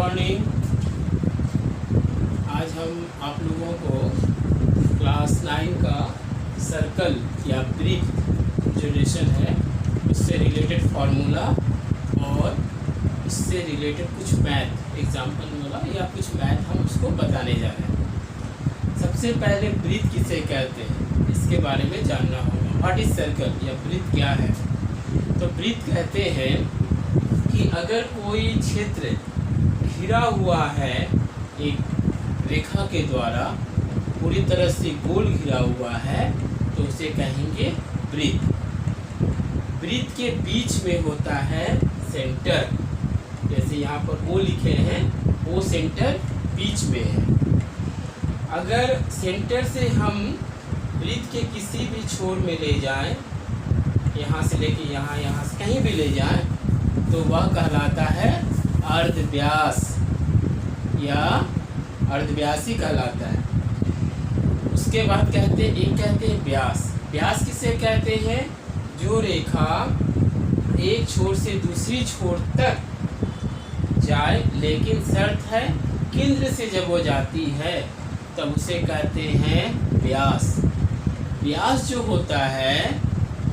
Morning. आज हम आप लोगों को क्लास 9 का सर्कल या ब्रीथ जो लेसन है उससे रिलेटेड फार्मूला और इससे रिलेटेड कुछ मैथ एग्जाम्पल वाला या कुछ मैथ हम उसको बताने जा रहे हैं। सबसे पहले ब्रीथ किसे कहते हैं इसके बारे में जानना होगा। व्हाट इज सर्कल या ब्रीथ क्या है? तो ब्रीथ कहते हैं कि अगर कोई क्षेत्र घिरा हुआ है एक रेखा के द्वारा, पूरी तरह से गोल घिरा हुआ है तो उसे कहेंगे ब्रीथ। ब्रीथ के बीच में होता है सेंटर, जैसे यहाँ पर ओ लिखे हैं, वो सेंटर बीच में है। अगर सेंटर से हम ब्रीथ के किसी भी छोर में ले जाएं, यहाँ से लेके यहाँ से कहीं भी ले जाएं, तो वह कहलाता है अर्धव्यास या अर्धव्यासी कहलाता है। उसके बाद कहते हैं व्यास। व्यास किसे कहते हैं? जो रेखा एक छोर से दूसरी छोर तक जाए, लेकिन शर्त है केंद्र से जब वो जाती है तब उसे कहते हैं व्यास। व्यास जो होता है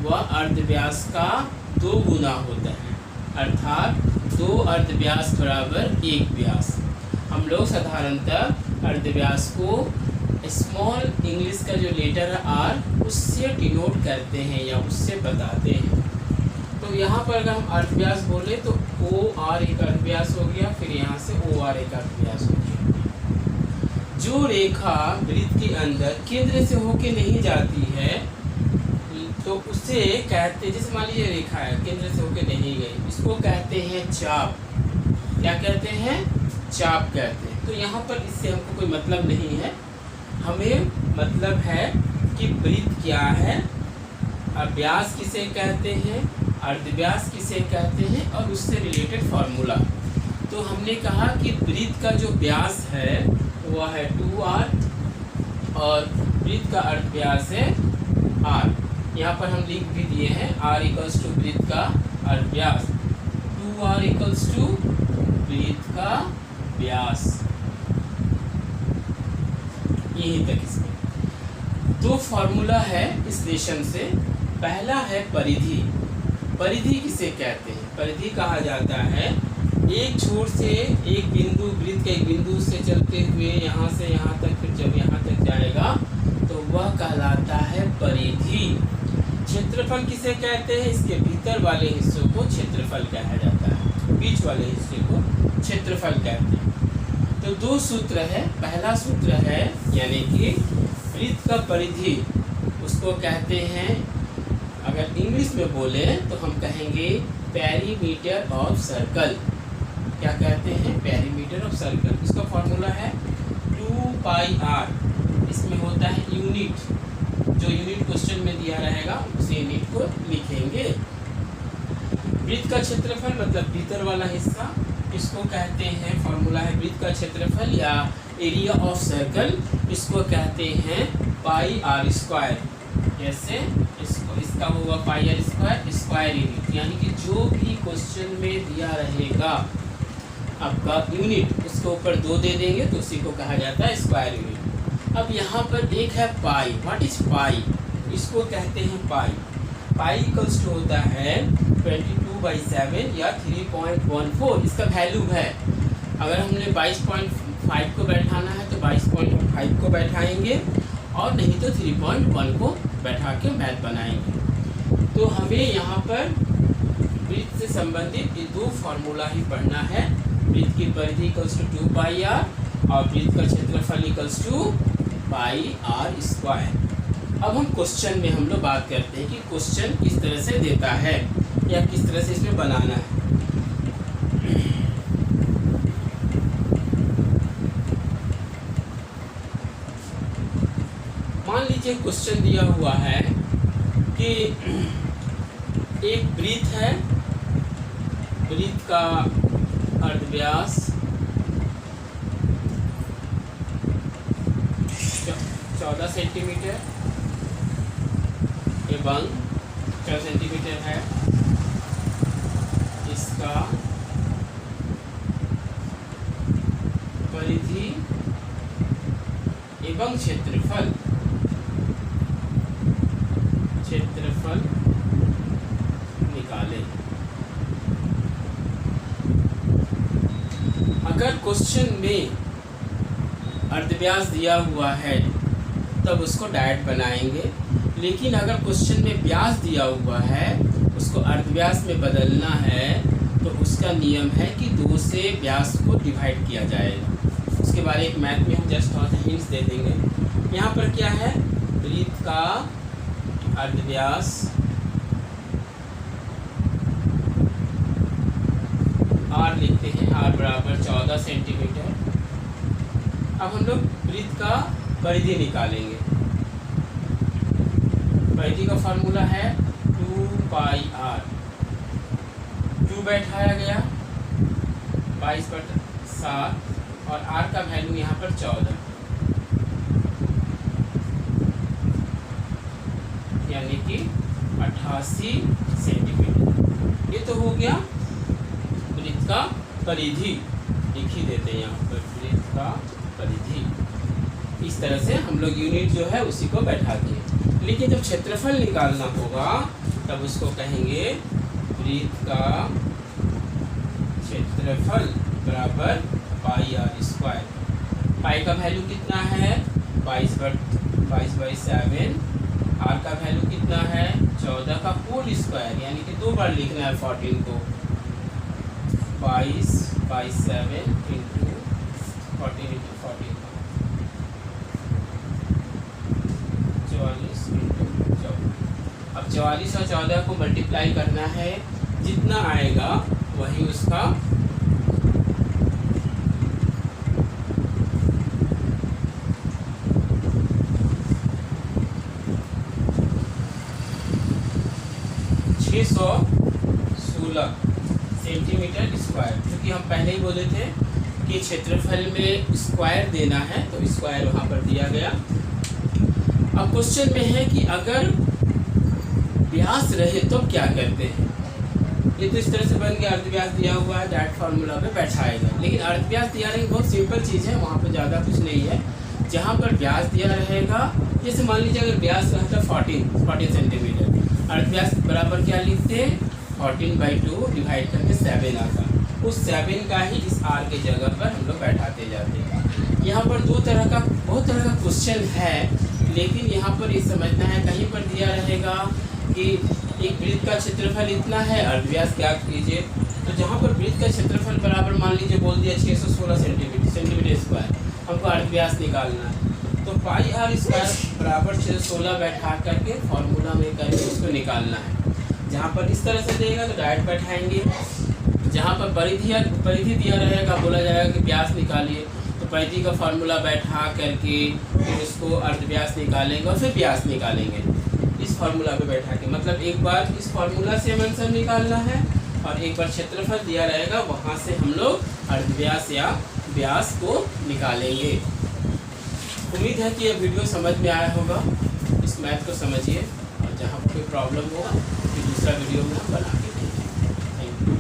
वह अर्धव्यास का 2 गुना होता है, अर्थात 2 अर्धव्यास बराबर 1 व्यास। हम लोग साधारणतः अर्धव्यास को स्मॉल इंग्लिश का जो लेटर है आर, उससे डिनोट करते हैं या उससे बताते हैं। तो यहाँ पर अगर हम अर्धव्यास बोले तो ओ आर एक अर्धव्यास हो गया, फिर यहाँ से ओ आर एक अर्धव्यास हो गया। जो रेखा वृत्त के अंदर केंद्र से होके नहीं जाती है तो उसे कहते, जैसे मान लीजिए रेखा है केंद्र से होके नहीं गई, इसको कहते हैं चाप। क्या कहते हैं? चाप कहते हैं। तो यहाँ पर इससे हमको कोई मतलब नहीं है, हमें मतलब है कि वृत्त क्या है, व्यास किसे कहते हैं, अर्धव्यास किसे कहते हैं और उससे रिलेटेड फार्मूला। तो हमने कहा कि वृत्त का जो व्यास है वह है 2r और वृत्त का अर्धव्यास है r। यहाँ पर हम लिख भी दिए हैं r इक्वल्स टू वृत्त का अर्धव्यास, 2r इक्वल्स टू वृत्त का व्यास। यहीं तक इसमें 2 फार्मूला है इस लेसन से। पहला है परिधि। परिधि किसे कहते हैं? परिधि कहा जाता है एक छोर से एक बिंदु, वृत्त के एक बिंदु से चलते हुए यहाँ से यहाँ तक, फिर जब यहाँ तक जाएगा तो वह कहलाता है परिधि। क्षेत्रफल किसे कहते हैं? इसके भीतर वाले हिस्सों को क्षेत्रफल कहा जाता है, बीच वाले हिस्से को क्षेत्रफल कहते हैं। तो 2 सूत्र है। पहला सूत्र है यानी कि वृत्त का परिधि, उसको कहते हैं, अगर इंग्लिश में बोले तो हम कहेंगे पेरीमीटर ऑफ सर्कल। क्या कहते हैं? Perimeter of circle. इसका फॉर्मूला है 2πr। इसमें होता है यूनिट, जो यूनिट क्वेश्चन में दिया रहेगा उस यूनिट को लिखेंगे। वृत्त का क्षेत्रफल मतलब भीतर वाला हिस्सा, इसको कहते हैं, फॉर्मूला है वृत्त का क्षेत्रफल या एरिया ऑफ सर्कल, इसको कहते हैं πr²। जैसे इसका होगा πr², स्क्वायर यूनिट, यानी कि जो भी क्वेश्चन में दिया रहेगा आपका यूनिट, उसके ऊपर 2 दे देंगे तो उसी को कहा जाता है स्क्वायर यूनिट। अब यहाँ पर एक है पाई। What is pi? इसको कहते हैं पाई। पाई इक्वल्स टू होता है 22/7 या 3.14। इसका वैल्यू है, अगर हमने 22.5 को बैठाना है तो 22.5 को बैठाएंगे और नहीं तो 3.1 को बैठा के मैथ बनाएंगे। तो हमें यहाँ पर वृत्त से संबंधित ये 2 फार्मूला ही पढ़ना है। वृत्त की परिधि इक्वल्स टू 2πr और वृत्त का क्षेत्रफल इक्वल्स टू πr²। अब हम क्वेश्चन में हम लोग बात करते हैं कि क्वेश्चन किस तरह से देता है या किस तरह से इसमें बनाना है। मान लीजिए क्वेश्चन दिया हुआ है कि एक वृत्त है, वृत्त का अर्धव्यास 14 सेंटीमीटर एवं 4 सेंटीमीटर है। इसका एवं क्षेत्रफल निकालें। अगर क्वेश्चन में अर्धव्यास दिया हुआ है तब उसको डायरेक्ट बनाएंगे, लेकिन अगर क्वेश्चन में व्यास दिया हुआ है उसको अर्धव्यास में बदलना है तो उसका नियम है कि 2 से व्यास को डिवाइड किया जाएगा। उसके बारे एक मैथ में हम जस्ट थोड़ा सा हिंट्स दे देंगे। यहाँ पर क्या है, वृत्त का अर्धव्यास r लिखते हैं, r बराबर 14 सेंटीमीटर। अब हम लोग वृत्त का परिधि निकालेंगे। परिधि का फार्मूला है 2πr, 2 बैठाया गया 22/7 और r का वैल्यू यहाँ पर 14, यानी कि 88 सेंटीमीटर। ये तो हो गया वृत्त का परिधि, लिख ही देते हैं यहाँ पर वृत्त का परिधि। इस तरह से हम लोग यूनिट जो है उसी को बैठा दिए। लेकिन जब क्षेत्रफल निकालना होगा तब उसको कहेंगे वृत्त का क्षेत्रफल बराबर πr²। पाई का वैल्यू कितना है 22/7, r का वैल्यू कितना है 14 का होल स्क्वायर, यानी कि 2 बार लिखना है 14 को, 22/7 इंटू 14 इंटू 14, 44 इंटू 14। अब 44 और 14 को मल्टीप्लाई करना है, जितना आएगा वही उसका सेंटीमीटर स्क्वायर। क्योंकि हम पहले ही बोले थे कि क्षेत्रफल में स्क्वायर देना है तो स्क्वायर वहाँ पर दिया गया। अब क्वेश्चन में है कि अगर व्यास रहे तो क्या करते हैं। ये तो इस तरह से बन गया, अर्धव्यास दिया हुआ है, डायरेक्ट फार्मूला पे बैठाएगा। लेकिन अर्धव्यास दिया नहीं, बहुत सिंपल चीज़ है, वहाँ पर ज़्यादा कुछ नहीं है। जहाँ पर व्यास दिया रहेगा, जैसे मान लीजिए अगर व्यास रहता 14 सेंटीमीटर, अर्धव्यास बराबर क्या लिखते हैं 14/2 डिवाइड करके 7 आता, उस 7 का ही इस r के जगह पर हम लोग बैठाते जाते हैं। यहाँ पर बहुत तरह का क्वेश्चन है, लेकिन यहाँ पर ये समझना है, कहीं पर दिया रहेगा कि एक वृत्त का क्षेत्रफल इतना है, अर्धव्यास क्या कीजिए, तो जहाँ पर वृत्त का क्षेत्रफल बराबर मान लीजिए बोल दिया 616 सेंटीमीटर स्क्वायर, हमको अर्धव्यास निकालना है, तो πr² बराबर 616 बैठा करके फॉर्मूला में करके उसको निकालना है। जहाँ पर इस तरह से देगा तो डायरेक्ट बैठाएंगे, जहाँ पर परिधि दिया रहेगा बोला जाएगा कि व्यास निकालिए, तो परिधि का फार्मूला बैठा करके फिर उसको अर्धव्यास निकालेंगे और फिर व्यास निकालेंगे इस फार्मूला पे बैठा के। मतलब एक बार इस फार्मूला से हमें आंसर निकालना है और एक बार क्षेत्रफल दिया रहेगा वहाँ से हम लोग अर्धव्यास या व्यास को निकालेंगे। उम्मीद है कि यह वीडियो समझ में आया होगा। इस मैथ को समझिए और जहाँ कोई प्रॉब्लम होगा फिर दूसरा वीडियो में हम बना के देंगे। Thank you.